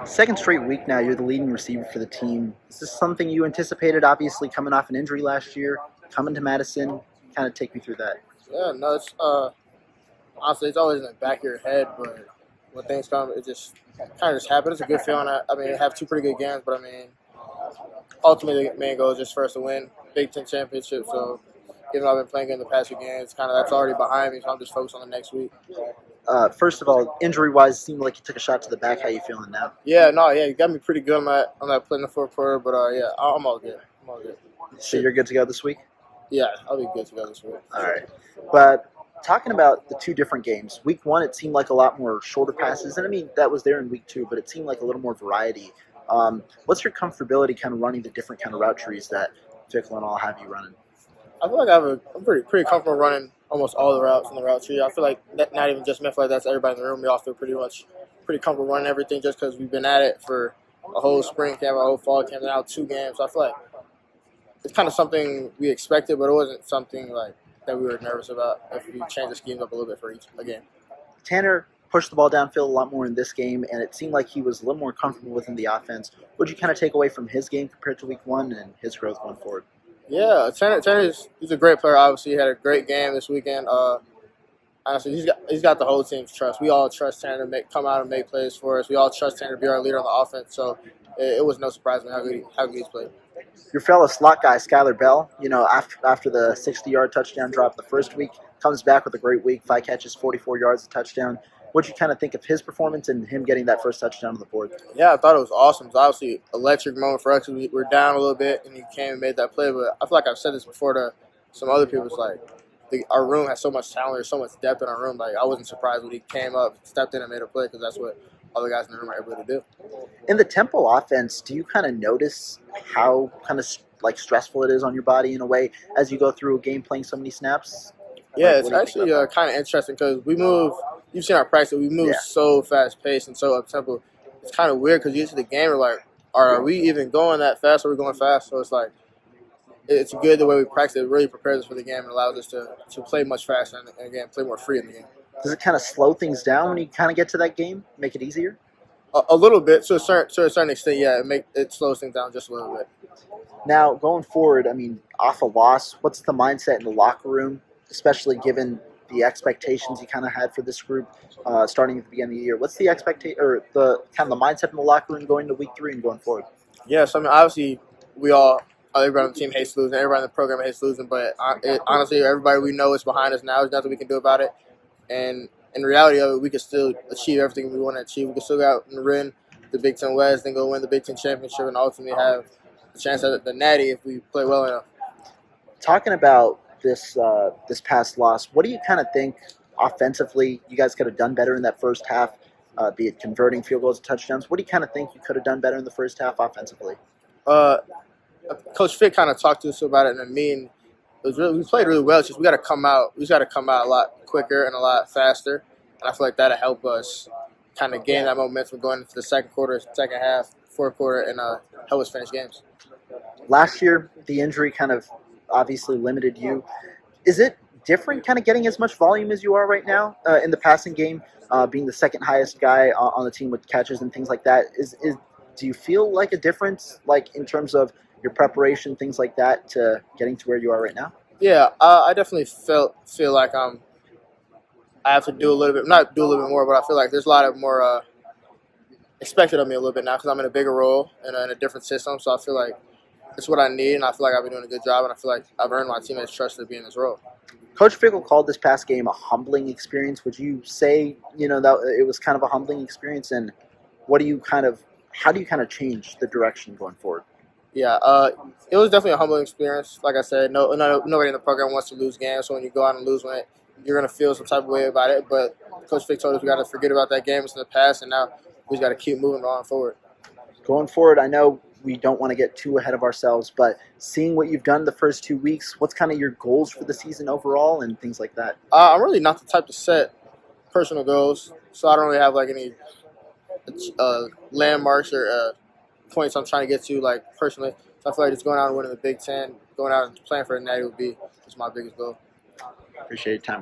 Second straight week now, you're the leading receiver for the team. Is this something you anticipated, obviously, coming off an injury last year, coming to Madison? Kind of take me through that. Yeah, no, it's honestly it's always in the back of your head, but when things come, it just kind of just happens. It's a good feeling. I mean, I have two pretty good games, but I mean, ultimately the main goal is just for us to win Big Ten championship. So even though I've been playing good in the past few games, kind of that's already behind me. So I'm just focused on the next week. First of all, injury-wise, it seemed like you took a shot to the back. How you feeling now? Yeah, no, yeah, you got me pretty good on that play in the fourth quarter, but yeah, I'm all good. I'm all good. So you're good to go this week? Yeah, I'll be good to go this week. All right. But talking about the two different games, week one, it seemed like a lot more shorter passes. And I mean, that was there in week two, but it seemed like a little more variety. What's your comfortability kind of running the different kind of route trees that Fickle and all have you running? I feel like I'm pretty comfortable running almost all the routes in the route tree. I feel like not even just me. I feel like that's everybody in the room. We all feel pretty comfortable running everything just because we've been at it for a whole spring camp, a whole fall camp, and now 2 games. So I feel like it's kind of something we expected, but it wasn't something like that we were nervous about if we changed the schemes up a little bit for each game. Tanner pushed the ball downfield a lot more in this game, and it seemed like he was a little more comfortable within the offense. What did you kind of take away from his game compared to week one and his growth going forward? Yeah, he's a great player. Obviously, he had a great game this weekend. Honestly, he's got the whole team's trust. We all trust Tanner to come out and make plays for us. We all trust Tanner to be our leader on the offense. So it was no surprise to me how good he's played. Your fellow slot guy, Skylar Bell, after the 60-yard touchdown drop the first week, comes back with a great week, 5 catches, 44 yards, a touchdown. What did you kind of think of his performance and him getting that first touchdown on the board? Yeah, I thought it was awesome. It was obviously an electric moment for us. We were down a little bit, and he came and made that play. But I feel like I've said this before to some other people. It's like our room has so much talent. There's so much depth in our room. Like I wasn't surprised when he came up, stepped in, and made a play because that's what all the guys in the room are able to do. In the tempo offense, do you kind of notice how kind of like stressful it is on your body in a way as you go through a game playing so many snaps? Yeah, it's actually kind of interesting because we move. You've seen our practice. We move so fast paced and so up tempo. It's kind of weird because you get to the game, we're like, are we even going that fast? Or are we going fast? So it's like it's good the way we practice. It really prepares us for the game and allows us to play much faster and again play more free in the game. Does it kind of slow things down when you kind of get to that game? Make it easier? A little bit to a certain extent. Yeah, it slows things down just a little bit. Now going forward, I mean, off a loss, what's the mindset in the locker room, especially given the expectations you kind of had for this group starting at the beginning of the year? What's the expectation or the kind of the mindset in the locker room going to week 3 and going forward? Yeah, so I mean, obviously, everybody on the team hates losing, everybody in the program hates losing, but honestly, everybody we know is behind us now. There's nothing we can do about it, and in reality of it, we can still achieve everything we want to achieve. We can still go out and win the Big Ten West, then go win the Big Ten Championship, and ultimately have a chance at the Natty if we play well enough. Talking about this past loss, what do you kind of think offensively you guys could have done better in that first half, be it converting field goals to touchdowns? What do you kind of think you could have done better in the first half offensively? Coach Fick kind of talked to us about it, and we played really well. It's just we got to come out a lot quicker and a lot faster, and I feel like that'll help us kind of gain that momentum going into the second quarter, second half, fourth quarter, and help us finish games. Last year, the injury kind of obviously limited you. Is it different kind of getting as much volume as you are right now in the passing game, being the second highest guy on the team with catches and things like that? Do you feel like a difference, like in terms of your preparation, things like that, to getting to where you are right now? Yeah, I definitely feel like I have to do a little bit, not do a little bit more, but I feel like there's a lot of more expected of me a little bit now because I'm in a bigger role and in a different system. So I feel like it's what I need, and I feel like I've been doing a good job, and I feel like I've earned my teammates' trust to be in this role. Coach Fickle called this past game a humbling experience. Would you say, that it was kind of a humbling experience, and how do you kind of change the direction going forward? Yeah, it was definitely a humbling experience. Like I said, nobody in the program wants to lose games, so when you go out and lose one, you're going to feel some type of way about it. But Coach Fick told us we got to forget about that game. It's in the past, and now we just got to keep moving on forward. Going forward, I know we don't want to get too ahead of ourselves, but seeing what you've done the first 2 weeks, what's kind of your goals for the season overall and things like that? I'm really not the type to set personal goals, so I don't really have like any landmarks or points I'm trying to get to, like personally. So I feel like just going out and winning the Big Ten, going out and playing for a Natty would be just my biggest goal. Appreciate your time.